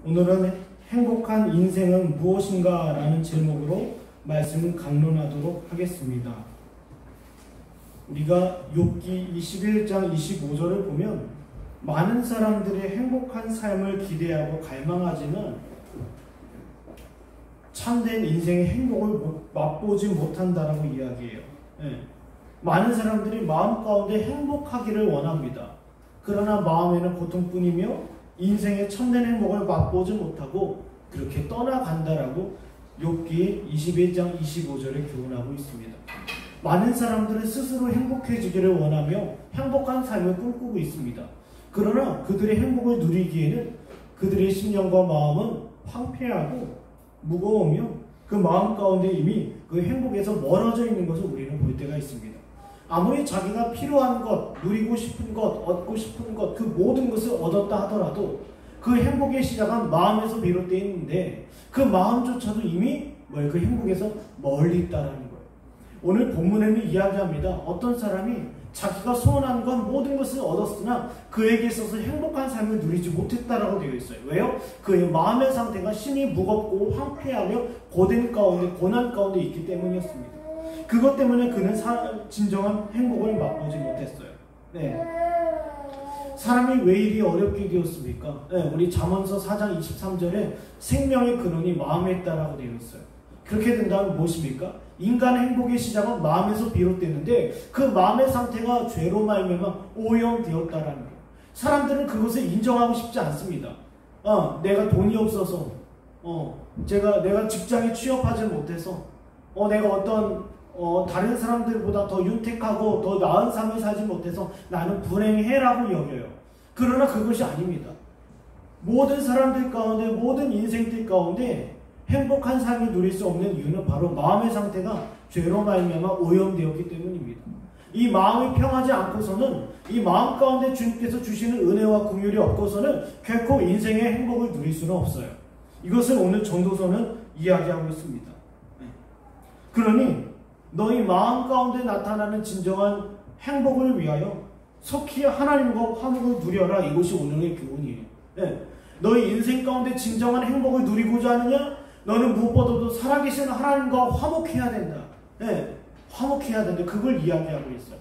오늘은 행복한 인생은 무엇인가 라는 제목으로 말씀을 강론하도록 하겠습니다. 우리가 욥기 21장 25절을 보면 많은 사람들이 행복한 삶을 기대하고 갈망하지만 참된 인생의 행복을 맛보지 못한다라고 이야기해요. 많은 사람들이 마음 가운데 행복하기를 원합니다. 그러나 마음에는 고통뿐이며 인생의 참된 행복을 맛보지 못하고 그렇게 떠나간다라고 욥기 21장 25절에 교훈하고 있습니다. 많은 사람들은 스스로 행복해지기를 원하며 행복한 삶을 꿈꾸고 있습니다. 그러나 그들의 행복을 누리기에는 그들의 심령과 마음은 황폐하고 무거우며 그 마음 가운데 이미 그 행복에서 멀어져 있는 것을 우리는 볼 때가 있습니다. 아무리 자기가 필요한 것, 누리고 싶은 것, 얻고 싶은 것, 그 모든 것을 얻었다 하더라도 그 행복의 시작은 마음에서 비롯되어 있는데 그 마음조차도 이미 그 행복에서 멀리 있다는 거예요. 오늘 본문에는 이야기합니다. 어떤 사람이 자기가 소원한 건 모든 것을 얻었으나 그에게 있어서 행복한 삶을 누리지 못했다라고 되어 있어요. 왜요? 그의 마음의 상태가 심히 무겁고 황폐하며 고난 가운데 있기 때문이었습니다. 그것 때문에 그는 진정한 행복을 맛보지 못했어요. 사람이 왜 이리 어렵게 되었습니까? 우리 잠언서 4장 23절에 생명의 근원이 마음에 있다라고 되어 있어요. 그렇게 된다면 무엇입니까? 인간의 행복의 시작은 마음에서 비롯되는데 그 마음의 상태가 죄로 말미암아 오염되었다라는 거예요. 사람들은 그것을 인정하고 싶지 않습니다. 내가 돈이 없어서, 내가 직장에 취업하지 못해서, 내가 어떤 다른 사람들보다 더 윤택하고 더 나은 삶을 살지 못해서 나는 불행해라고 여겨요. 그러나 그것이 아닙니다. 모든 사람들 가운데, 모든 인생들 가운데 행복한 삶을 누릴 수 없는 이유는 바로 마음의 상태가 죄로 말미암아 오염되었기 때문입니다. 이 마음이 평하지 않고서는 이 마음 가운데 주님께서 주시는 은혜와 긍휼이 없고서는 결코 인생의 행복을 누릴 수는 없어요. 이것을 오늘 전도서는 이야기하고 있습니다. 그러니 너희 마음 가운데 나타나는 진정한 행복을 위하여 속히 하나님과 화목을 누려라. 이것이 오늘의 교훈이에요. 너희 인생 가운데 진정한 행복을 누리고자 하느냐? 너는 무엇보다도 살아계신 하나님과 화목해야 된다. 화목해야 된다. 그걸 이야기하고 있어요.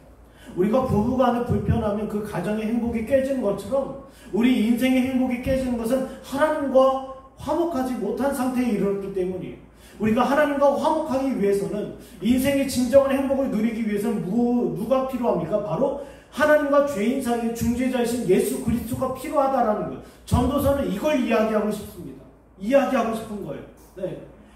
우리가 부부간에 불편하면 그 가정의 행복이 깨지는 것처럼 우리 인생의 행복이 깨지는 것은 하나님과 화목하지 못한 상태에 이르렀기 때문이에요. 우리가 하나님과 화목하기 위해서는 인생의 진정한 행복을 누리기 위해서는 누가 필요합니까? 바로 하나님과 죄인 사이의 중재자이신 예수 그리스도가 필요하다라는 거예요. 전도서는 이걸 이야기하고 싶습니다. 이야기하고 싶은 거예요.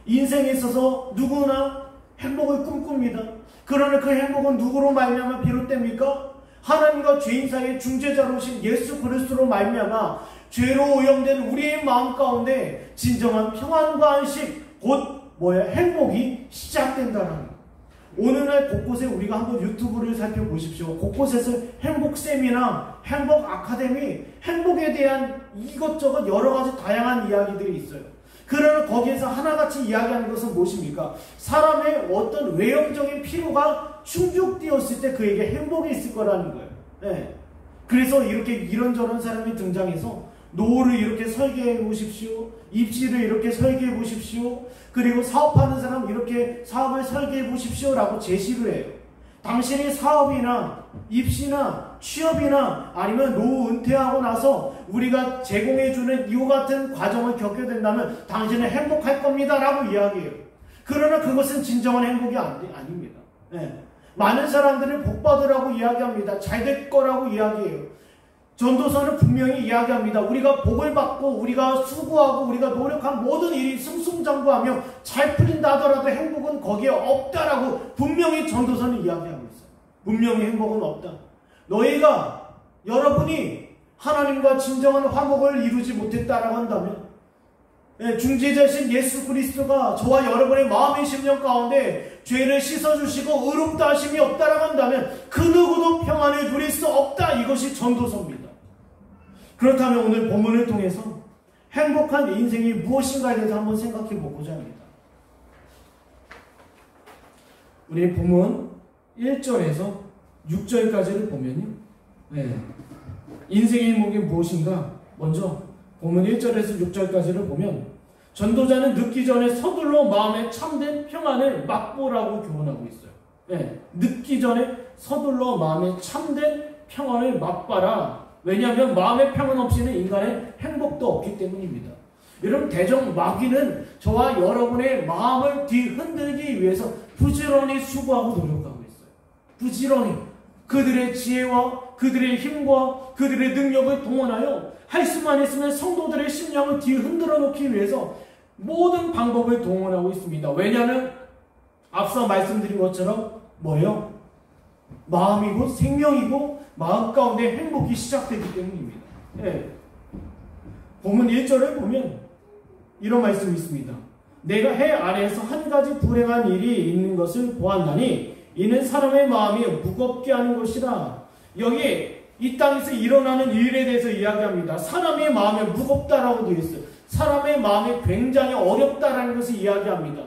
인생에 있어서 누구나 행복을 꿈꿉니다. 그러나 그 행복은 누구로 말미암아 비롯됩니까? 하나님과 죄인 사이의 중재자로 오신 예수 그리스도로 말미암아 죄로 오염된 우리의 마음 가운데 진정한 평안과 안식, 곧 행복이 시작된다는 거예요. 오늘날 곳곳에 우리가 한번 유튜브를 살펴보십시오. 곳곳에서 행복 세미나, 행복 아카데미, 행복에 대한 이것저것 여러 가지 다양한 이야기들이 있어요. 그러나 거기에서 하나같이 이야기하는 것은 무엇입니까? 사람의 어떤 외형적인 필요가 충족되었을 때 그에게 행복이 있을 거라는 거예요. 그래서 이렇게 이런저런 사람이 등장해서 노후를 이렇게 설계해 보십시오. 입시를 이렇게 설계해 보십시오. 그리고 사업하는 사람 이렇게 사업을 설계해 보십시오 라고 제시를 해요. 당신의 사업이나 입시나 취업이나 아니면 노후 은퇴하고 나서 우리가 제공해주는 이와 같은 과정을 겪게 된다면 당신은 행복할 겁니다 라고 이야기해요. 그러나 그것은 진정한 행복이 아닙니다. 많은 사람들은 복 받으라고 이야기합니다. 잘 될 거라고 이야기해요. 전도서는 분명히 이야기합니다. 우리가 복을 받고 우리가 수고하고 우리가 노력한 모든 일이 승승장구하며 잘 풀린다 하더라도 행복은 거기에 없다라고 분명히 전도서는 이야기하고 있어요. 분명히 행복은 없다. 여러분이 하나님과 진정한 화목을 이루지 못했다라고 한다면 중재자이신 예수 그리스도가 저와 여러분의 마음의 심령 가운데 죄를 씻어주시고 의롭다 하심이 없다라고 한다면 그 누구도 평안을 누릴 수 없다. 이것이 전도서입니다. 그렇다면 오늘 본문을 통해서 행복한 인생이 무엇인가에 대해서 한번 생각해 보고자 합니다. 우리 본문 1절에서 6절까지를 보면요. 인생의 행복이 무엇인가 먼저 본문 1절에서 6절까지를 보면 전도자는 늦기 전에 서둘러 마음에 참된 평안을 맛보라고 교훈하고 있어요. 네, 늦기 전에 서둘러 마음에 참된 평안을 맛봐라. 왜냐하면 마음의 평안 없이는 인간의 행복도 없기 때문입니다. 여러분, 대적 마귀는 저와 여러분의 마음을 뒤흔들기 위해서 부지런히 수고하고 노력하고 있어요. 부지런히 그들의 지혜와 그들의 힘과 그들의 능력을 동원하여 할 수만 있으면 성도들의 심령을 뒤흔들어 놓기 위해서 모든 방법을 동원하고 있습니다. 왜냐하면 앞서 말씀드린 것처럼 뭐예요? 마음이고 생명이고 마음 가운데 행복이 시작되기 때문입니다. 네. 본문 1절에 보면 이런 말씀이 있습니다. 내가 해 아래에서 한 가지 불행한 일이 있는 것을 보았나니 이는 사람의 마음이 무겁게 하는 것이라. 여기 이 땅에서 일어나는 일에 대해서 이야기합니다. 사람의 마음이 무겁다라고 되어 있어요. 사람의 마음이 굉장히 어렵다라는 것을 이야기합니다.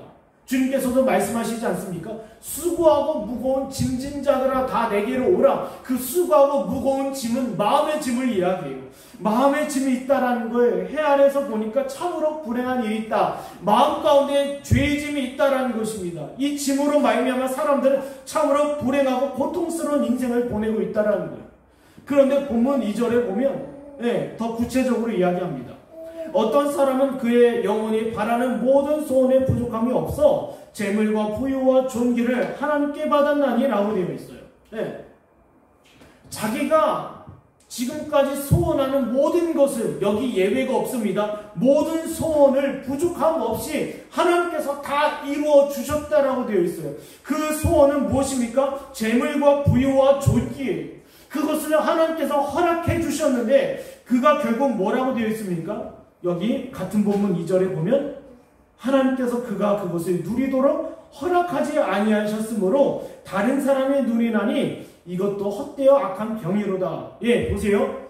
주님께서도 말씀하시지 않습니까? 수고하고 무거운 짐진 자들아 다 내게로 오라. 그 수고하고 무거운 짐은 마음의 짐을 이야기해요. 마음의 짐이 있다라는 거예요. 해 아래에서 보니까 참으로 불행한 일이 있다. 마음 가운데 죄의 짐이 있다라는 것입니다. 이 짐으로 말미암아 사람들은 참으로 불행하고 고통스러운 인생을 보내고 있다라는 거예요. 그런데 본문 2절에 보면 더 구체적으로 이야기합니다. 어떤 사람은 그의 영혼이 바라는 모든 소원에 부족함이 없어 재물과 부유와 존귀를 하나님께 받았나니 라고 되어 있어요. 자기가 지금까지 소원하는 모든 것을, 여기 예외가 없습니다. 모든 소원을 부족함 없이 하나님께서 다 이루어 주셨다라고 되어 있어요. 그 소원은 무엇입니까? 재물과 부유와 존귀. 그것을 하나님께서 허락해 주셨는데 그가 결국 뭐라고 되어 있습니까? 여기 같은 본문 2절에 보면 하나님께서 그가 그것을 누리도록 허락하지 아니하셨으므로 다른 사람의 누리나니 이것도 헛되어 악한 병이로다. 보세요.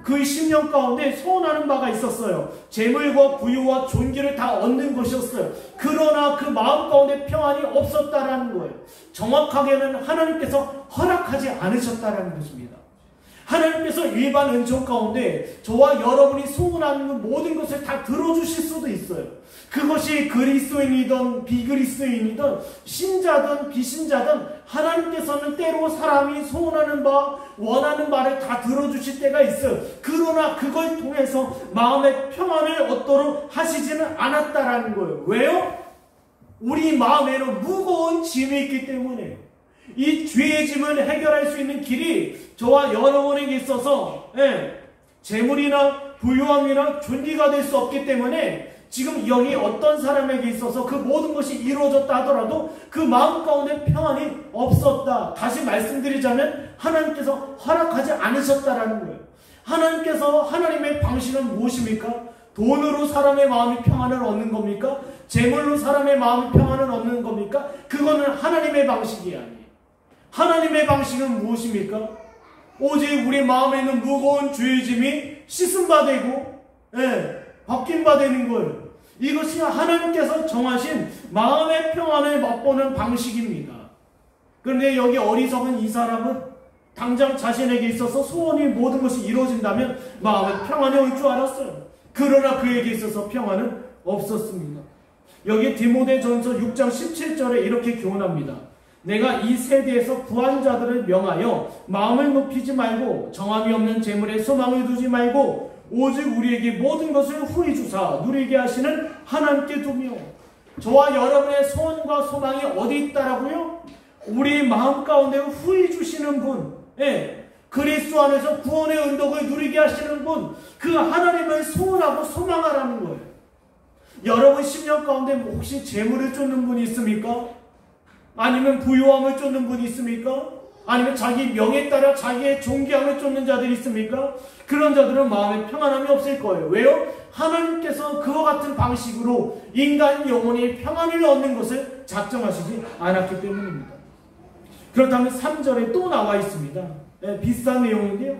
그의 심령 가운데 소원하는 바가 있었어요. 재물과 부유와 존귀를 다 얻는 것이었어요. 그러나 그 마음 가운데 평안이 없었다라는 거예요. 정확하게는 하나님께서 허락하지 않으셨다라는 것입니다. 하나님께서 일반 은총 가운데 저와 여러분이 소원하는 모든 것을 다 들어주실 수도 있어요. 그것이 그리스도인이든 비그리스도인이든 신자든 비신자든 하나님께서는 때로 사람이 소원하는 바, 원하는 바를 다 들어주실 때가 있어요. 그러나 그걸 통해서 마음의 평안을 얻도록 하시지는 않았다라는 거예요. 왜요? 우리 마음에는 무거운 짐이 있기 때문에. 이 죄의 짐을 해결할 수 있는 길이 저와 여러분에게 있어서 재물이나 부유함이나 존귀가 될 수 없기 때문에 지금 여기 어떤 사람에게 있어서 그 모든 것이 이루어졌다 하더라도 그 마음 가운데 평안이 없었다. 다시 말씀드리자면 하나님께서 허락하지 않으셨다라는 거예요. 하나님께서 하나님의 방식은 무엇입니까? 돈으로 사람의 마음이 평안을 얻는 겁니까? 재물로 사람의 마음이 평안을 얻는 겁니까? 그거는 하나님의 방식이 아니에요. 하나님의 방식은 무엇입니까? 오직 우리 마음에 있는 무거운 죄의 짐이 씻음 바 되고 바뀐 바 되는 거예요. 이것이 하나님께서 정하신 마음의 평안을 맛보는 방식입니다. 그런데 여기 어리석은 이 사람은 당장 자신에게 있어서 소원이 모든 것이 이루어진다면 마음에 평안이 올 줄 알았어요. 그러나 그에게 있어서 평안은 없었습니다. 여기 디모데전서 6장 17절에 이렇게 교훈합니다. 내가 이 세대에서 구한 자들을 명하여 마음을 높이지 말고 정함이 없는 재물에 소망을 두지 말고 오직 우리에게 모든 것을 후히 주사 누리게 하시는 하나님께 두며. 저와 여러분의 소원과 소망이 어디 있다라고요? 우리 마음 가운데 후히 주시는 분, 그리스도 안에서 구원의 은덕을 누리게 하시는 분, 그 하나님을 소원하고 소망하라는 거예요. 여러분 심령 가운데 혹시 재물을 쫓는 분이 있습니까? 아니면 부유함을 쫓는 분이 있습니까? 아니면 자기 명에 따라 자기의 존귀함을 쫓는 자들이 있습니까? 그런 자들은 마음에 평안함이 없을 거예요. 왜요? 하나님께서 그와 같은 방식으로 인간 영혼이 평안을 얻는 것을 작정하시지 않았기 때문입니다. 그렇다면 3절에 또 나와 있습니다. 비슷한 내용인데요.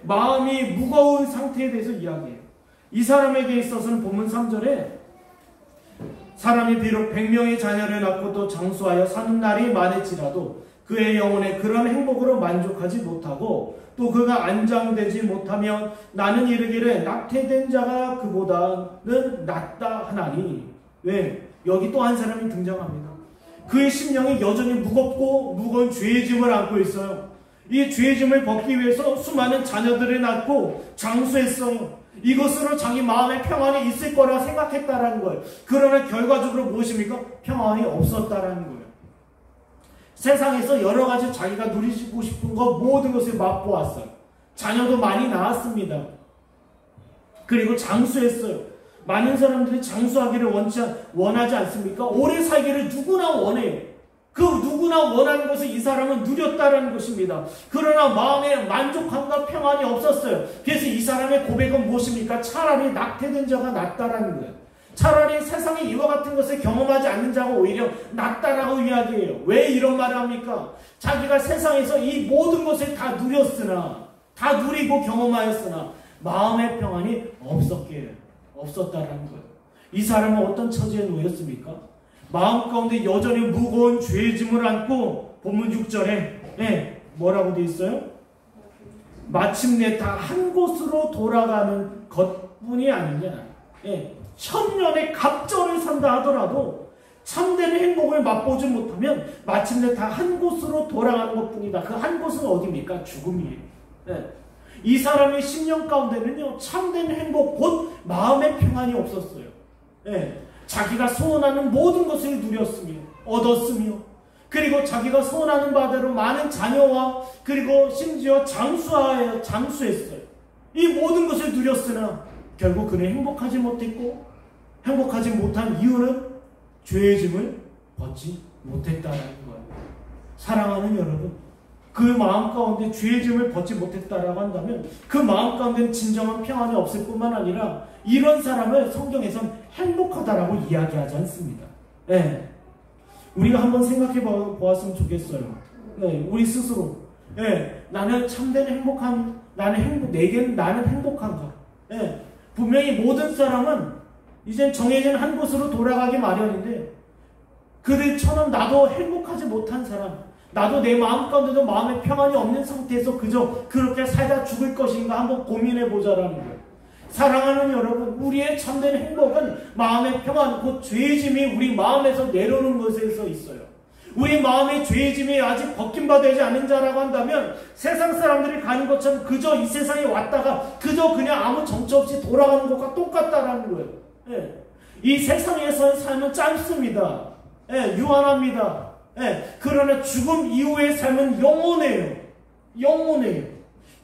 마음이 무거운 상태에 대해서 이야기해요. 이 사람에게 있어서는 본문 3절에 사람이 비록 100명의 자녀를 낳고 또 장수하여 사는 날이 많을지라도 그의 영혼에 그런 행복으로 만족하지 못하고 또 그가 안장되지 못하면 나는 이르기를 낙태된 자가 그보다는 낫다 하나니. 왜? 여기 또 한 사람이 등장합니다. 그의 심령이 여전히 무겁고 무거운 죄의 짐을 안고 있어요. 이 죄의 짐을 벗기 위해서 수많은 자녀들을 낳고 장수했어요. 이것으로 자기 마음에 평안이 있을 거라 생각했다라는 거예요. 그러나 결과적으로 무엇입니까? 평안이 없었다라는 거예요. 세상에서 여러 가지 자기가 누리고 싶은 것 모든 것을 맛보았어요. 자녀도 많이 낳았습니다. 그리고 장수했어요. 많은 사람들이 장수하기를 원하지 않습니까? 오래 살기를 누구나 원해요. 그 누구나 원하는 것을 이 사람은 누렸다라는 것입니다. 그러나 마음에 만족함과 평안이 없었어요. 그래서 이 사람의 고백은 무엇입니까? 차라리 낙태된 자가 낫다라는 거예요. 차라리 세상에 이와 같은 것을 경험하지 않는 자가 오히려 낫다라고 이야기해요. 왜 이런 말을 합니까? 자기가 세상에서 이 모든 것을 다 누렸으나, 다 누리고 경험하였으나 마음의 평안이 없었다라는 거예요. 이 사람은 어떤 처지에 놓였습니까? 마음 가운데 여전히 무거운 죄의 짐을 안고 본문 6절에 뭐라고 되어 있어요? 마침내 다 한 곳으로 돌아가는 것뿐이 아니냐. 천년의 갑절을 산다 하더라도 참된 행복을 맛보지 못하면 마침내 다 한 곳으로 돌아가는 것뿐이다. 그 한 곳은 어디입니까? 죽음이에요. 이 사람의 심령 가운데는요, 참된 행복, 곧 마음의 평안이 없었어요. 자기가 소원하는 모든 것을 누렸으며 얻었으며, 그리고 자기가 소원하는 바대로 많은 자녀와 그리고 심지어 장수했어요. 이 모든 것을 누렸으나 결국 그는 행복하지 못했고, 행복하지 못한 이유는 죄의 짐을 벗지 못했다는 거예요. 사랑하는 여러분, 그 마음 가운데 죄의 짐을 벗지 못했다라고 한다면 그 마음 가운데는 진정한 평안이 없을 뿐만 아니라 이런 사람을 성경에선 행복하다라고 이야기하지 않습니다. 우리가 한번 생각해 보았으면 좋겠어요. 우리 스스로. 나는 참된 나는 행복한가? 분명히 모든 사람은 이젠 정해진 한 곳으로 돌아가기 마련인데, 그들처럼 나도 행복하지 못한 사람, 나도 내 마음 가운데도 마음의 평안이 없는 상태에서 그저 그렇게 살다 죽을 것인가 한번 고민해 보자라는 거예요. 사랑하는 여러분, 우리의 참된 행복은 마음의 평안, 곧 죄의 짐이 우리 마음에서 내려오는 것에서 있어요. 우리 마음의 죄의 짐이 아직 벗김 바 되지 않은 자라고 한다면 세상 사람들이 가는 것처럼 그저 이 세상에 왔다가 그저 그냥 아무 정처 없이 돌아가는 것과 똑같다라는 거예요. 이 세상에서의 삶은 짧습니다. 유한합니다. 그러나 죽음 이후의 삶은 영원해요.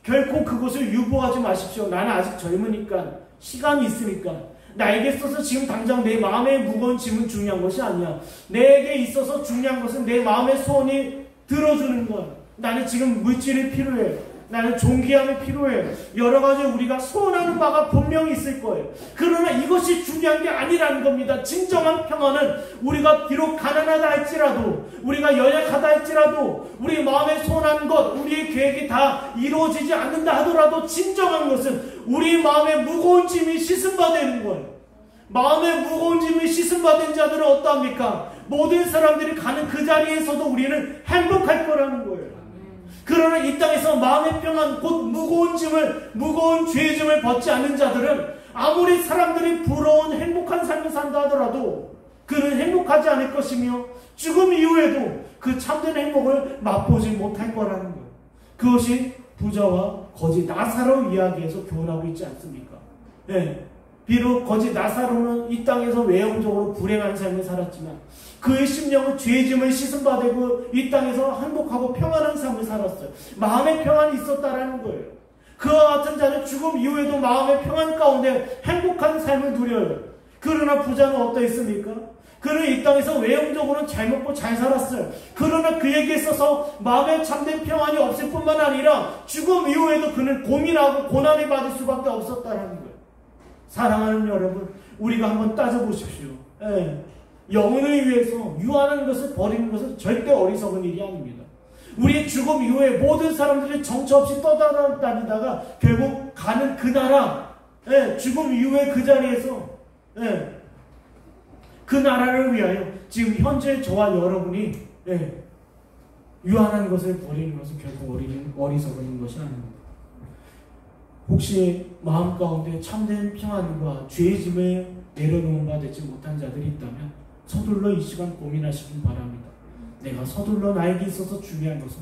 결코 그것을 유보하지 마십시오. 나는 아직 젊으니까, 시간이 있으니까. 나에게 있어서 지금 당장 내 마음의 무거운 짐은 중요한 것이 아니야. 내게 있어서 중요한 것은 내 마음의 소원이 들어주는 거야. 나는 지금 물질이 필요해. 나는 존귀함이 필요해. 여러 가지 우리가 소원하는 바가 분명히 있을 거예요. 그러나 이것이 중요한 게 아니라는 겁니다. 진정한 평안은 우리가 비록 가난하다 할지라도, 우리가 연약하다 할지라도, 우리 마음에 소원하는 것, 우리의 계획이 다 이루어지지 않는다 하더라도 진정한 것은 우리 마음의 무거운 짐이 씻음받는 거예요. 마음의 무거운 짐이 씻음받은 자들은 어떠합니까? 모든 사람들이 가는 그 자리에서도 우리는 행복할 거라는 거예요. 그러나 이 땅에서 마음의 평안, 곧 무거운 죄의 짐을 벗지 않는 자들은 아무리 사람들이 부러운 행복한 삶을 산다 하더라도 그는 행복하지 않을 것이며 죽음 이후에도 그 참된 행복을 맛보지 못할 거라는 거예요. 그것이 부자와 거지 나사로 이야기에서 교훈하고 있지 않습니까? 비록 거지 나사로는 이 땅에서 외형적으로 불행한 삶을 살았지만 그의 심령은 죄의 짐을 씻음받고 이 땅에서 행복하고 평안한 삶을 살았어요. 마음의 평안이 있었다라는 거예요. 그와 같은 자는 죽음 이후에도 마음의 평안 가운데 행복한 삶을 누려요. 그러나 부자는 어떠했습니까? 그는 이 땅에서 외형적으로는 잘 먹고 잘 살았어요. 그러나 그에게 있어서 마음의 참된 평안이 없을 뿐만 아니라 죽음 이후에도 그는 고민하고 고난을 받을 수밖에 없었다라는 거예요. 사랑하는 여러분, 우리가 한번 따져보십시오. 영혼을 위해서 유한한 것을 버리는 것은 절대 어리석은 일이 아닙니다. 우리의 죽음 이후에 모든 사람들이 정처 없이 떠다니다가 결국 가는 그 나라, 죽음 이후에 그 자리에서 그 나라를 위하여 지금 현재 저와 여러분이 유한한 것을 버리는 것은 결코 어리석은 것이 아닙니다. 혹시 마음 가운데 참된 평안과 죄의 짐을 내려놓은 바 되지 못한 자들이 있다면 서둘러 이 시간 고민하시길 바랍니다. 내가 서둘러 나에게 있어서 중요한 것은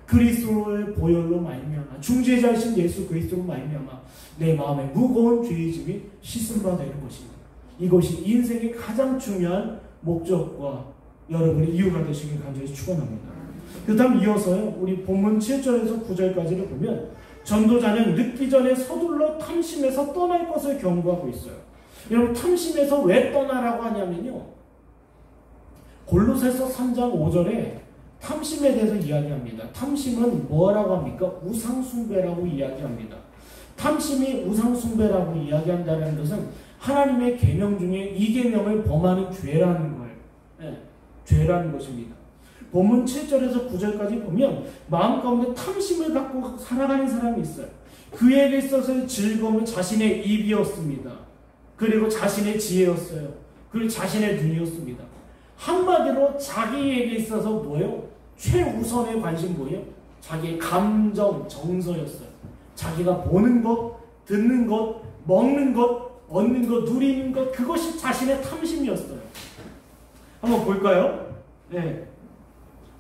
그리스도의 보혈로 말미암아 중재자이신 예수 그리스도로 말미암아 내 마음의 무거운 죄의 짐이 씻음 바 되는 것입니다. 이것이 인생의 가장 중요한 목적과 여러분의 이유가 되시길 간절히 축원합니다. 그 다음 이어서요, 우리 본문 7절에서 9절까지를 보면 전도자는 늦기 전에 서둘러 탐심에서 떠날 것을 경고하고 있어요. 여러분, 탐심에서 왜 떠나라고 하냐면요, 골로새서 3장 5절에 탐심에 대해서 이야기합니다. 탐심은 뭐라고 합니까? 우상숭배라고 이야기합니다. 탐심이 우상숭배라고 이야기한다는 것은 하나님의 계명 중에 이 계명을 범하는 죄라는 거예요. 네, 죄라는 것입니다. 본문 7절에서 9절까지 보면 마음 가운데 탐심을 갖고 살아가는 사람이 있어요. 그에게 있어서의 즐거움은 자신의 입이었습니다. 그리고 자신의 지혜였어요. 그리고 자신의 눈이었습니다. 한마디로 자기에게 있어서 뭐예요? 최우선의 관심 뭐예요? 자기의 감정, 정서였어요. 자기가 보는 것, 듣는 것, 먹는 것, 얻는 것, 누리는 것, 그것이 자신의 탐심이었어요. 한번 볼까요? 네.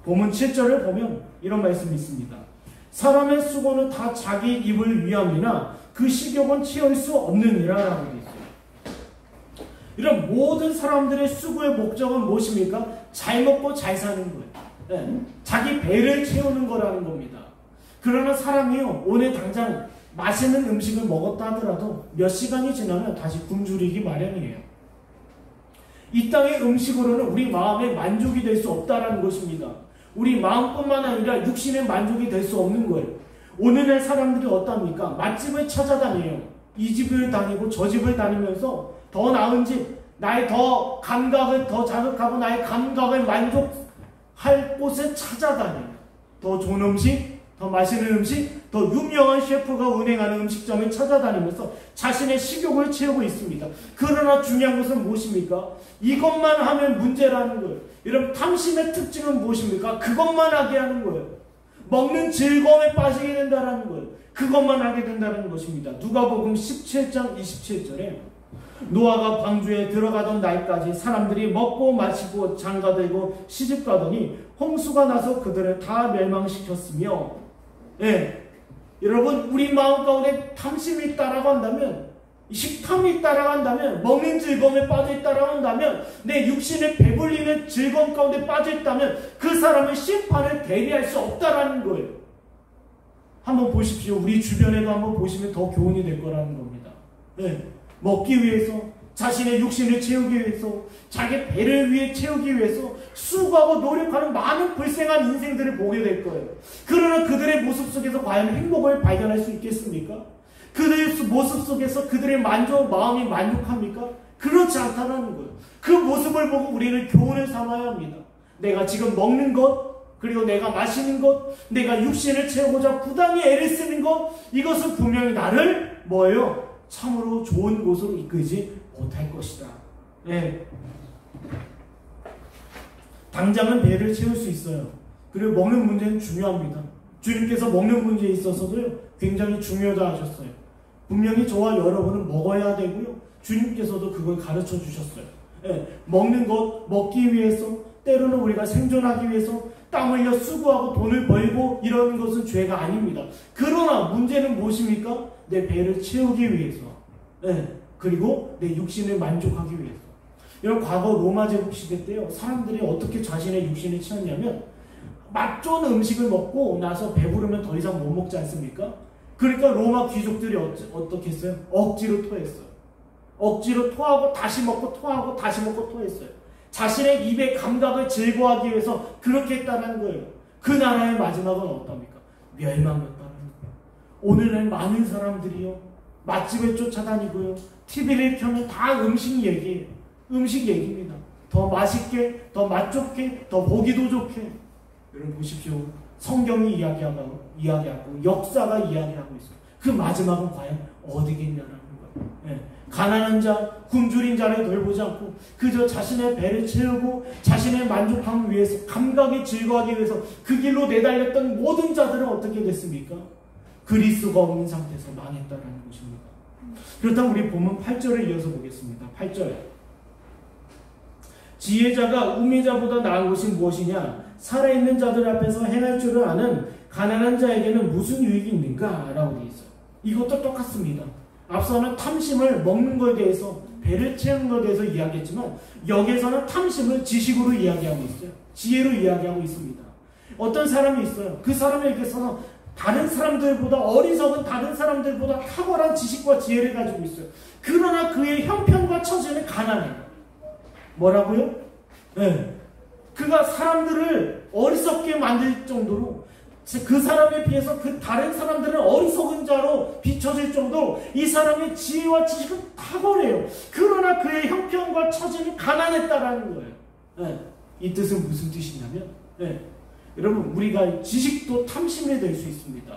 본문 7절을 보면 이런 말씀이 있습니다. 사람의 수고는 다 자기 입을 위함이나 그 식욕은 채울 수 없느니라 라고 되어 있어요. 이런 모든 사람들의 수고의 목적은 무엇입니까? 잘 먹고 잘 사는 거예요. 네. 자기 배를 채우는 거라는 겁니다. 그러나 사람이요, 오늘 당장 맛있는 음식을 먹었다 하더라도 몇 시간이 지나면 다시 굶주리기 마련이에요. 이 땅의 음식으로는 우리 마음에 만족이 될 수 없다는 것입니다. 우리 마음뿐만 아니라 육신의 만족이 될 수 없는 거예요. 오늘날 사람들이 어떠합니까? 맛집을 찾아다녀요. 이 집을 다니고 저 집을 다니면서 더 나은 집, 나의 더 감각을 더 자극하고 나의 감각을 만족할 곳을 찾아다녀요. 더 좋은 음식, 더 맛있는 음식, 더 유명한 셰프가 운행하는 음식점을 찾아다니면서 자신의 식욕을 채우고 있습니다. 그러나 중요한 것은 무엇입니까? 이것만 하면 문제라는 거예요. 여러분, 탐심의 특징은 무엇입니까? 그것만 하게 하는 거예요. 먹는 즐거움에 빠지게 된다는 거예요. 그것만 하게 된다는 것입니다. 누가복음 17장 27절에 노아가 방주에 들어가던 날까지 사람들이 먹고 마시고 장가들고 시집가더니 홍수가 나서 그들을 다 멸망시켰으며, 예, 여러분, 우리 마음 가운데 탐심이 있다라고 한다면, 식탐이 있다라고 한다면, 먹는 즐거움에 빠져있다라고 한다면, 내 육신에 배불리는 즐거움 가운데 빠져있다면 그 사람은 심판을 대비할 수 없다라는 거예요. 한번 보십시오. 우리 주변에도 한번 보시면 더 교훈이 될 거라는 겁니다. 네. 먹기 위해서, 자신의 육신을 채우기 위해서, 자기 배를 위해 채우기 위해서 수고하고 노력하는 많은 불행한 인생들을 보게 될 거예요. 그러나 그들의 모습 속에서 과연 행복을 발견할 수 있겠습니까? 그들의 모습 속에서 그들의 마음이 만족합니까? 그렇지 않다는 거예요. 그 모습을 보고 우리는 교훈을 삼아야 합니다. 내가 지금 먹는 것, 그리고 내가 마시는 것, 내가 육신을 채우고자 부당히 애를 쓰는 것, 이것은 분명히 나를 뭐예요? 참으로 좋은 곳으로 이끌지 못할 것이다. 네. 당장은 배를 채울 수 있어요. 그리고 먹는 문제는 중요합니다. 주님께서 먹는 문제에 있어서도 굉장히 중요하다 하셨어요. 분명히 저와 여러분은 먹어야 되고요. 주님께서도 그걸 가르쳐 주셨어요. 네. 먹는 것, 먹기 위해서, 때로는 우리가 생존하기 위해서 땀 흘려 수고하고 돈을 벌고 이런 것은 죄가 아닙니다. 그러나 문제는 무엇입니까? 내 배를 채우기 위해서, 네. 그리고 내 육신을 만족하기 위해서. 여러분, 과거 로마 제국 시대 때요, 사람들이 어떻게 자신의 육신을 채웠냐면 맛 좋은 음식을 먹고 나서 배부르면 더 이상 못 먹지 않습니까? 그러니까 로마 귀족들이 어떻게 했어요? 억지로 토했어요. 억지로 토하고 다시 먹고 토하고 다시 먹고 토했어요. 자신의 입의 감각을 제거하기 위해서 그렇게 했다는 거예요. 그 나라의 마지막은 어떻습니까? 멸망이었다는 거예요. 오늘날 많은 사람들이요, 맛집을 쫓아다니고요, TV를 켜면 다 음식 얘기예요. 음식 얘기입니다. 더 맛있게, 더 맛 좋게, 더 보기도 좋게. 여러분 보십시오. 성경이 이야기하고 역사가 이야기하고 있어요. 그 마지막은 과연 어디겠냐라는 거예요. 네. 가난한 자, 굶주린 자를 돌보지 않고 그저 자신의 배를 채우고 자신의 만족함을 위해서, 감각이 즐거워하기 위해서 그 길로 내달렸던 모든 자들은 어떻게 됐습니까? 그리스도가 없는 상태에서 망했다라는 것입니다. 그렇다면 우리 본문 8절을 이어서 보겠습니다. 8절. 지혜자가 우매자보다 나은 것이 무엇이냐? 살아있는 자들 앞에서 행할 줄을 아는 가난한 자에게는 무슨 유익이 있는가? 라고 되어 있어요. 이것도 똑같습니다. 앞서는 탐심을 먹는 것에 대해서, 배를 채우는 것에 대해서 이야기했지만 여기에서는 탐심을 지식으로 이야기하고 있어요. 지혜로 이야기하고 있습니다. 어떤 사람이 있어요. 그 사람에게서는 다른 사람들보다, 어리석은 다른 사람들보다 탁월한 지식과 지혜를 가지고 있어요. 그러나 그의 형편과 처지는 가난해요. 뭐라고요? 네. 그가 사람들을 어리석게 만들 정도로, 그 사람에 비해서 그 다른 사람들은 어리석은 자로 비춰질 정도로 이 사람의 지혜와 지식은 탁월해요. 그러나 그의 형편과 처지는 가난했다라는 거예요. 네. 이 뜻은 무슨 뜻이냐면, 네. 여러분, 우리가 지식도 탐심이 될 수 있습니다.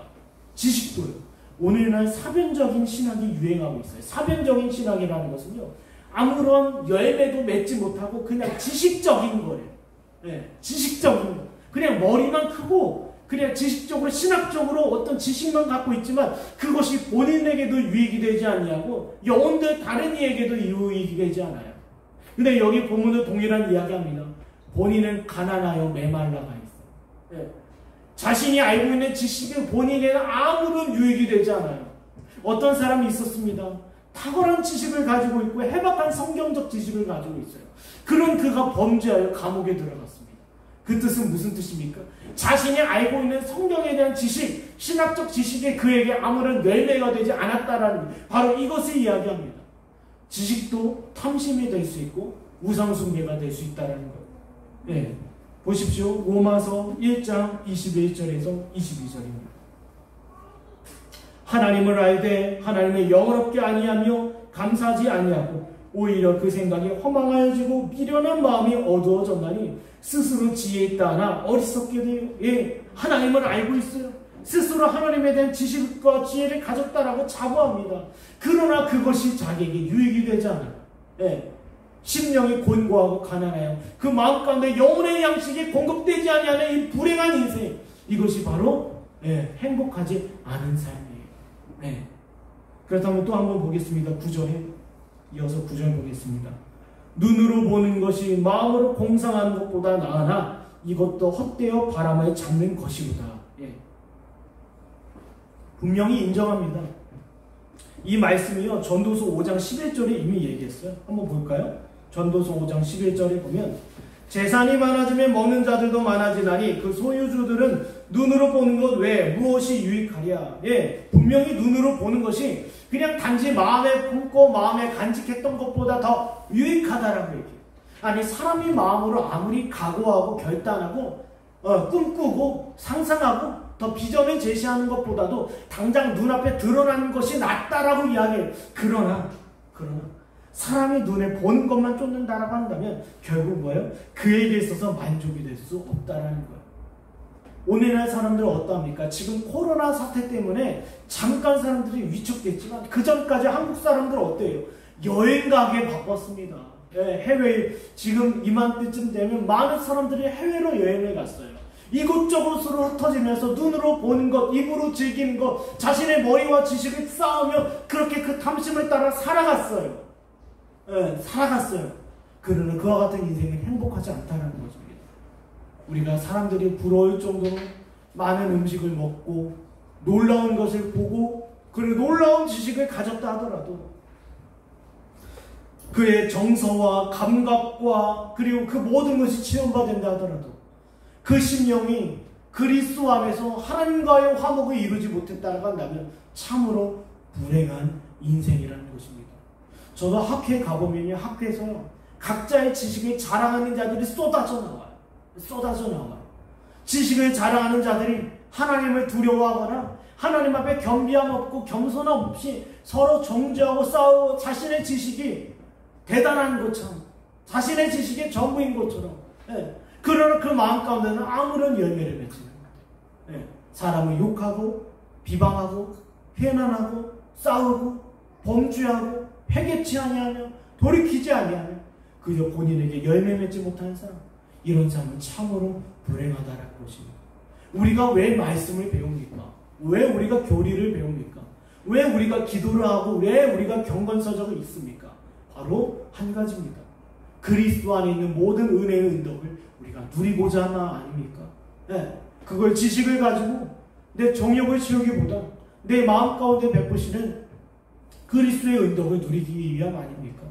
지식도요. 오늘날 사변적인 신학이 유행하고 있어요. 사변적인 신학이라는 것은요, 아무런 열매도 맺지 못하고 그냥 지식적인 거예요. 네, 지식적인 거. 그냥 머리만 크고 그냥 지식적으로, 신학적으로 어떤 지식만 갖고 있지만 그것이 본인에게도 유익이 되지 않냐고, 영혼들 다른 이에게도 유익이 되지 않아요. 근데 여기 본문도 동일한 이야기합니다. 본인은 가난하여 메말라가 있어요. 네. 자신이 알고 있는 지식은 본인에게는 아무런 유익이 되지 않아요. 어떤 사람이 있었습니다. 탁월한 지식을 가지고 있고 해박한 성경적 지식을 가지고 있어요. 그런 그가 범죄하여 감옥에 들어갔습니다. 그 뜻은 무슨 뜻입니까? 자신이 알고 있는 성경에 대한 지식, 신학적 지식이 그에게 아무런 열매가 되지 않았다라는, 바로 이것을 이야기합니다. 지식도 탐심이 될 수 있고 우상숭배가 될 수 있다는 것. 네. 보십시오. 로마서 1장 21절에서 22절입니다. 하나님을 알되 하나님의 영어롭게 아니하며 감사하지 아니하고 오히려 그 생각이 허망하여지고 미련한 마음이 어두워졌나니 스스로 지혜 있다 하나 어리석게 되어, 예, 하나님을 알고 있어요. 스스로 하나님에 대한 지식과 지혜를 가졌다라고 자부합니다. 그러나 그것이 자기에게 유익이 되지 않아요. 예. 심령이 곤고하고 가난해요. 그 마음 가운데 영혼의 양식이 공급되지 아니하는 이 불행한 인생, 이것이 바로, 예, 행복하지 않은 삶이에요. 네. 그렇다면 또 한번 보겠습니다. 9절에 이어서 9절 보겠습니다. 눈으로 보는 것이 마음으로 공상하는 것보다 나으나 이것도 헛되어 바람을 잡는 것이로다. 예. 분명히 인정합니다. 이 말씀이요, 전도서 5장 11절에 이미 얘기했어요. 한번 볼까요? 전도서 5장 11절에 보면 재산이 많아지면 먹는 자들도 많아지나니 그 소유주들은 눈으로 보는 것 외에 무엇이 유익하랴. 예, 분명히 눈으로 보는 것이 그냥 단지 마음에 품고 마음에 간직했던 것보다 더 유익하다라고 얘기해요. 아니, 사람이 마음으로 아무리 각오하고 결단하고 꿈꾸고 상상하고 더 비전을 제시하는 것보다도 당장 눈앞에 드러나는 것이 낫다라고 이야기해요. 그러나 사람이 눈에 보는 것만 쫓는다라고 한다면 결국 뭐예요? 그에게 있어서 만족이 될 수 없다라는 거예요. 오늘날 사람들은 어떠합니까? 지금 코로나 사태 때문에 잠깐 사람들이 위축됐지만 그 전까지 한국 사람들은 어때요? 여행 가기에 바빴습니다. 예, 해외, 지금 이맘때쯤 되면 많은 사람들이 해외로 여행을 갔어요. 이곳저곳으로 흩어지면서 눈으로 보는 것, 입으로 즐기는 것, 자신의 머리와 지식을 쌓으며 그렇게 그 탐심을 따라 살아갔어요. 예, 살아갔어요. 그러나 그와 같은 인생은 행복하지 않다는 것입니다. 우리가 사람들이 부러울 정도로 많은 음식을 먹고 놀라운 것을 보고 그리고 놀라운 지식을 가졌다 하더라도 그의 정서와 감각과 그리고 그 모든 것이 체험받는다 하더라도 그 심령이 그리스도 안에서 하나님과의 화목을 이루지 못했다고 한다면 참으로 불행한 인생이라는 것입니다. 저도 학회에 가보면요, 학회에서요, 각자의 지식을 자랑하는 자들이 쏟아져 나와요. 지식을 자랑하는 자들이 하나님을 두려워하거나 하나님 앞에 겸비함 없고 겸손함 없이 서로 정죄하고 싸우고 자신의 지식이 대단한 것처럼, 자신의 지식이 전부인 것처럼, 예, 그러나 그 마음 가운데는 아무런 열매를 맺지 않아요. 예, 사람을 욕하고 비방하고 회난하고 싸우고 범죄하고 회개치 아니하며 돌이키지 아니하며 그저 본인에게 열매 맺지 못하는 사람, 이런 사람은 참으로 불행하다라는 것입니다. 우리가 왜 말씀을 배웁니까? 왜 우리가 교리를 배웁니까? 왜 우리가 기도를 하고 왜 우리가 경건서적을 읽습니까? 바로 한 가지입니다. 그리스도 안에 있는 모든 은혜의 은덕을 우리가 누리고자 하나 아닙니까? 네, 그걸 지식을 가지고 내 정욕을 채우기보다 내 마음 가운데 베푸시는 그리스도의 은덕을 누리기 위함 아닙니까?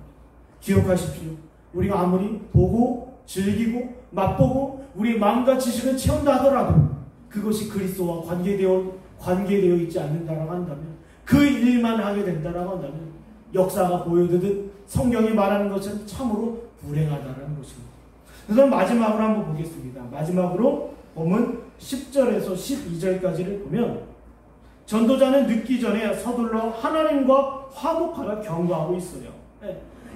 기억하십시오. 우리가 아무리 보고 즐기고 맛보고 우리 마음과 지식을 채운다 하더라도 그것이 그리스도와 관계되어 있지 않는다라고 한다면, 그 일만 하게 된다라고 한다면 역사가 보여드듯 성경이 말하는 것은 참으로 불행하다라는 것입니다. 그래서 마지막으로 한번 보겠습니다. 마지막으로 보면 10절에서 12절까지를 보면 전도자는 늦기 전에 서둘러 하나님과 화목하라 경고하고 있어요.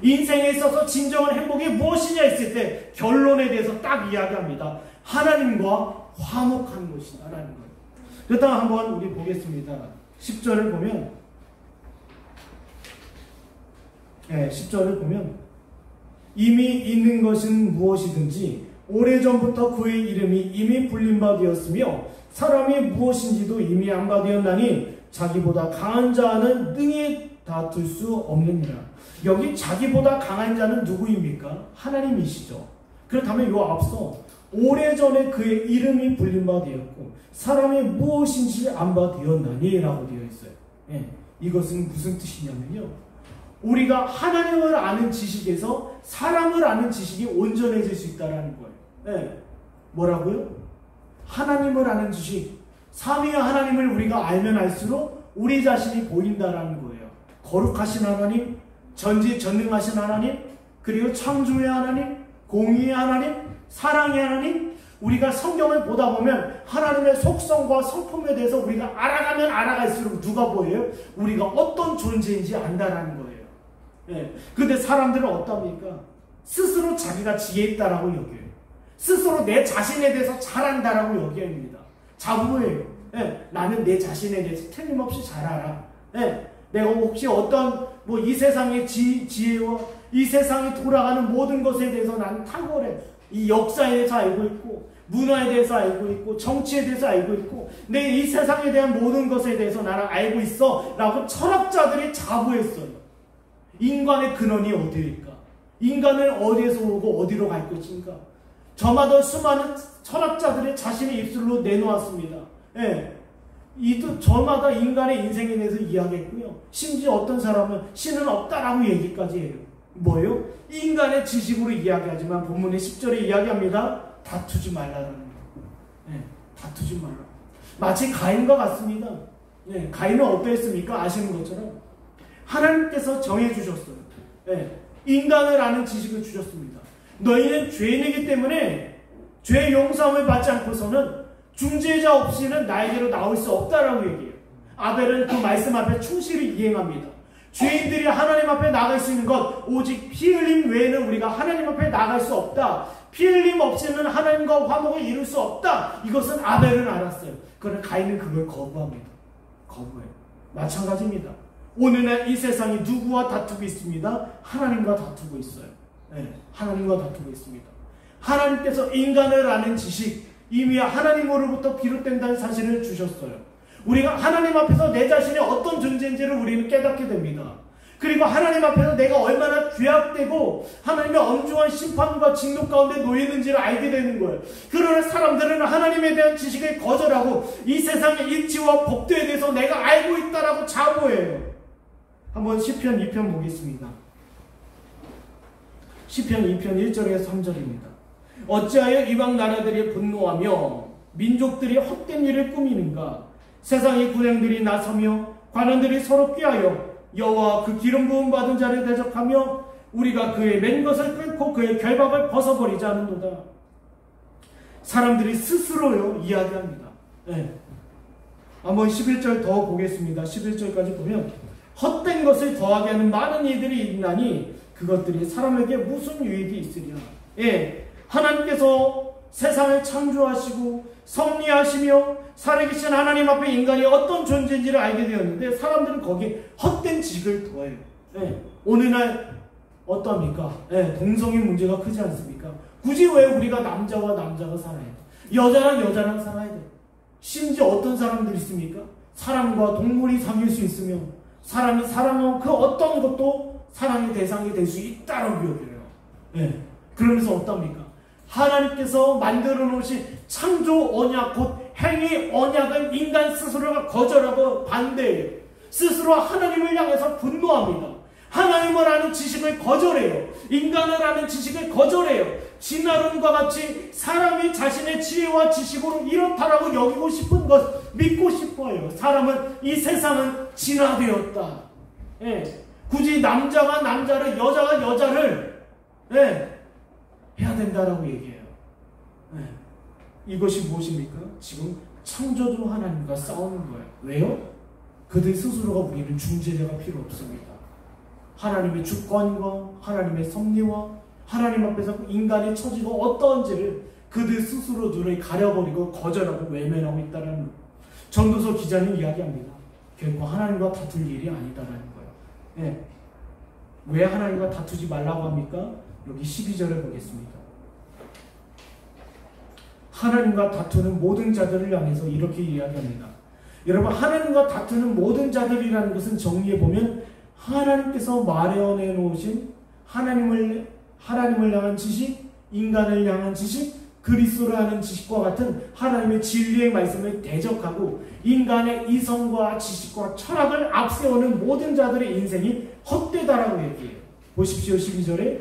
인생에 있어서 진정한 행복이 무엇이냐 했을 때 결론에 대해서 딱 이야기합니다. 하나님과 화목한 것이다라는 거예요. 그렇다면 한번 우리 보겠습니다. 10절을 보면 10절을 보면 이미 있는 것은 무엇이든지 오래전부터 그의 이름이 이미 불린 바 되었으며 사람이 무엇인지도 이미 안바되었나니 자기보다 강한 자는 능히 다툴 수 없느니라. 여기 자기보다 강한 자는 누구입니까? 하나님이시죠. 그렇다면 요 앞서 오래전에 그의 이름이 불린 바 되었고 사람이 무엇인지 안바되었나니 라고 되어 있어요. 이것은 무슨 뜻이냐면요, 우리가 하나님을 아는 지식에서 사람을 아는 지식이 온전해질 수 있다는 거예요. 뭐라고요? 하나님을 아는 지식, 삼위의 하나님을 우리가 알면 알수록 우리 자신이 보인다라는 거예요. 거룩하신 하나님, 전지전능하신 하나님, 그리고 창조의 하나님, 공의의 하나님, 사랑의 하나님, 우리가 성경을 보다 보면 하나님의 속성과 성품에 대해서 우리가 알아가면 알아갈수록 누가 보여요? 우리가 어떤 존재인지 안다라는 거예요. 근데 사람들은 어떻습니까? 스스로 자기가 지혜 있다라고 여겨요. 스스로 내 자신에 대해서 잘한다라고 여깁니다. 자부해요. 나는 내 자신에 대해서 틀림없이 잘 알아. 내가 혹시 어떤 이 세상의 지혜와 이 세상이 돌아가는 모든 것에 대해서 나는 탁월해. 이 역사에 대해서 알고 있고 문화에 대해서 알고 있고 정치에 대해서 알고 있고 내 이 세상에 대한 모든 것에 대해서 나는 알고 있어 라고 철학자들이 자부했어요. 인간의 근원이 어디일까? 인간은 어디에서 오고 어디로 갈 것인가? 저마다 수많은 철학자들이 자신의 입술로 내놓았습니다. 저마다 인간의 인생에 대해서 이야기했고요. 심지어 어떤 사람은 신은 없다라고 얘기까지 해요. 뭐예요? 인간의 지식으로 이야기하지만 본문의 10절에 이야기합니다. 다투지 말라는 거예요. 다투지 말라. 마치 가인과 같습니다. 가인은 어떠했습니까? 아시는 것처럼 하나님께서 정해주셨어요. 인간을 아는 지식을 주셨습니다. 너희는 죄인이기 때문에 죄 용서함을 받지 않고서는 중재자 없이는 나에게로 나올 수 없다라고 얘기해요. 아벨은 그 말씀 앞에 충실히 이행합니다. 죄인들이 하나님 앞에 나갈 수 있는 것 오직 피 흘림 외에는 우리가 하나님 앞에 나갈 수 없다. 피 흘림 없이는 하나님과 화목을 이룰 수 없다. 이것은 아벨은 알았어요. 그러나 가인은 그걸 거부합니다. 거부해요. 마찬가지입니다. 오늘날 이 세상이 누구와 다투고 있습니다? 하나님과 다투고 있어요. 하나님과 다투고 있습니다. 하나님께서 인간을 아는 지식, 이미 하나님으로부터 비롯된다는 사실을 주셨어요. 우리가 하나님 앞에서 내 자신이 어떤 존재인지를 우리는 깨닫게 됩니다. 그리고 하나님 앞에서 내가 얼마나 죄악되고 하나님의 엄중한 심판과 진노 가운데 놓이는지를 알게 되는 거예요. 그러나 사람들은 하나님에 대한 지식을 거절하고 이 세상의 일치와 법도에 대해서 내가 알고 있다라고 자부해요. 한번 시편 2편 보겠습니다. 시편 2편 1절에서 3절입니다. 어찌하여 이방 나라들이 분노하며 민족들이 헛된 일을 꾸미는가? 세상의 군행들이 나서며 관원들이 서로 꾀하여 여호와 그 기름 부음 받은 자를 대적하며 우리가 그의 맨 것을 끊고 그의 결박을 벗어버리자 하는도다. 사람들이 스스로요 이야기합니다. 한번 11절 더 보겠습니다. 11절까지 보면 헛된 것을 더하게 하는 많은 이들이 있나니 그것들이 사람에게 무슨 유익이 있으랴. 하나님께서 세상을 창조하시고 섭리하시며 살아계신 하나님 앞에 인간이 어떤 존재인지를 알게 되었는데 사람들은 거기에 헛된 지식을 더해요. 오늘날 어떠합니까? 동성애 문제가 크지 않습니까? 굳이 왜 우리가 남자와 남자가 살아야 돼? 여자랑 여자랑 살아야 돼? 심지어 어떤 사람들이 있습니까? 사람과 동물이 사귈 수 있으며 사람이 사랑하고 그 어떤 것도 사랑의 대상이 될 수 있다라고 여겨요. 예. 그러면서 어떻습니까? 하나님께서 만들어 놓으신 창조 언약 곧 행위 언약을 인간 스스로가 거절하고 반대해요. 스스로 하나님을 향해서 분노합니다. 하나님을 아는 지식을 거절해요. 인간을 아는 지식을 거절해요. 진화론과 같이 사람이 자신의 지혜와 지식으로 이렇다라고 여기고 싶은 것 믿고 싶어요. 사람은 이 세상은 진화되었다. 예. 굳이 남자가 남자를 여자가 여자를 해야 된다라고 얘기해요. 이것이 무엇입니까? 지금 창조주 하나님과 싸우는 거예요. 왜요? 그들 스스로가 우리는 중재자가 필요 없습니다. 하나님의 주권과 하나님의 섭리와 하나님 앞에서 인간의 처지가 어떠한지를 그들 스스로 눈을 가려버리고 거절하고 외면하고 있다는 거예요. 전도서 기자는 이야기합니다. 결코 하나님과 다툴 일이 아니다라는 거예요. 예. 왜 하나님과 다투지 말라고 합니까? 여기 12절을 보겠습니다. 하나님과 다투는 모든 자들을 향해서 이렇게 이야기합니다. 여러분, 하나님과 다투는 모든 자들이라는 것은 정리해보면 하나님께서 마련해 놓으신 하나님을 향한 지식, 인간을 향한 지식, 그리스도를 아는 지식과 같은 하나님의 진리의 말씀을 대적하고 인간의 이성과 지식과 철학을 앞세우는 모든 자들의 인생이 헛되다라고 얘기해요. 보십시오. 12절에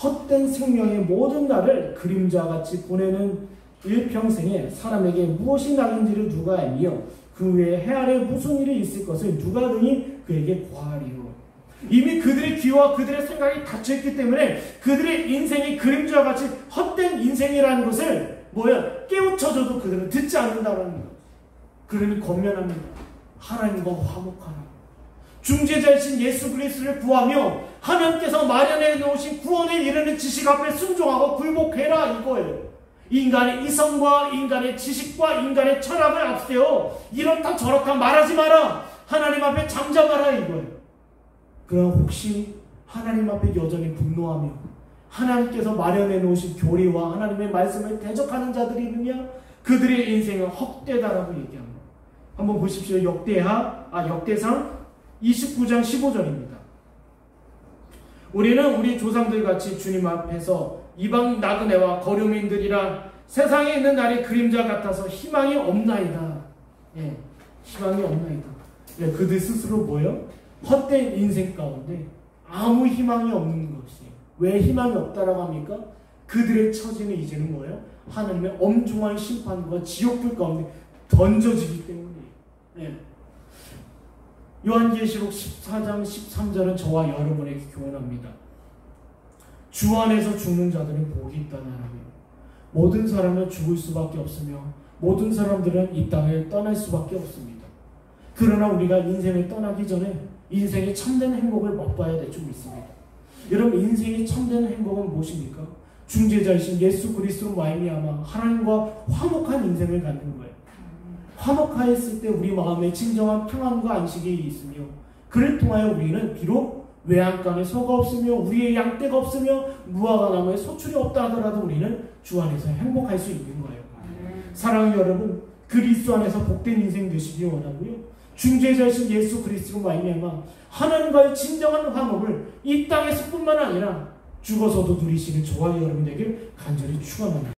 헛된 생명의 모든 날을 그림자같이 보내는 일평생에 사람에게 무엇이 낙인지를 누가 알며 그 외에 해 아래 무슨 일이 있을 것을 누가 능히 그에게 고하리요. 이미 그들의 귀와 그들의 생각이 닫혀있기 때문에 그들의 인생이 그림자와 같이 헛된 인생이라는 것을 깨우쳐줘도 그들은 듣지 않는다는 거예요. 그러니 권면합니다. 하나님과 화목하라. 중재자이신 예수 그리스도를 구하며 하나님께서 마련해 놓으신 구원에 이르는 지식 앞에 순종하고 굴복해라 이거예요. 인간의 이성과 인간의 지식과 인간의 철학을 앞세워 이렇다 저렇다 말하지 마라. 하나님 앞에 잠잠하라 이거예요. 그럼 혹시 하나님 앞에 여전히 분노하며 하나님께서 마련해 놓으신 교리와 하나님의 말씀을 대적하는 자들이 있느냐? 그들의 인생은 헛되다라고 얘기합니다. 한번 보십시오. 역대상 29장 15절입니다. 우리는 우리 조상들 같이 주님 앞에서 이방 나그네와 거류민들이라 세상에 있는 날이 그림자 같아서 희망이 없나이다. 예, 희망이 없나이다. 예, 그들 스스로 뭐예요? 헛된 인생 가운데 아무 희망이 없는 것이. 왜 희망이 없다라고 합니까? 그들의 처지는 이제는 뭐예요? 하나님의 엄중한 심판과 지옥불 가운데 던져지기 때문이에요. 예. 요한계시록 14장 13절은 저와 여러분에게 교훈합니다. 주 안에서 죽는 자들은 복이 있다나라며 모든 사람은 죽을 수밖에 없으며 모든 사람들은 이 땅을 떠날 수밖에 없습니다. 그러나 우리가 인생을 떠나기 전에 인생의 참된 행복을 맛봐야 될 줄 믿습니다. 여러분, 인생의 참된 행복은 무엇입니까? 중재자이신 예수 그리스도 말미암아 하나님과 화목한 인생을 갖는 거예요. 화목하였을 때 우리 마음에 진정한 평안과 안식이 있으며 그를 통하여 우리는 비록 외양간에 소가 없으며 우리의 양떼가 없으며 무화과 나무에 소출이 없다 하더라도 우리는 주 안에서 행복할 수 있는 거예요. 사랑하는 여러분, 그리스도 안에서 복된 인생 되시기 원하고요. 중재자이신 예수 그리스도 말미암아 하나님과의 진정한 화목을 이 땅에서뿐만 아니라 죽어서도 누리시는 저와 여러분에게 간절히 축원합니다.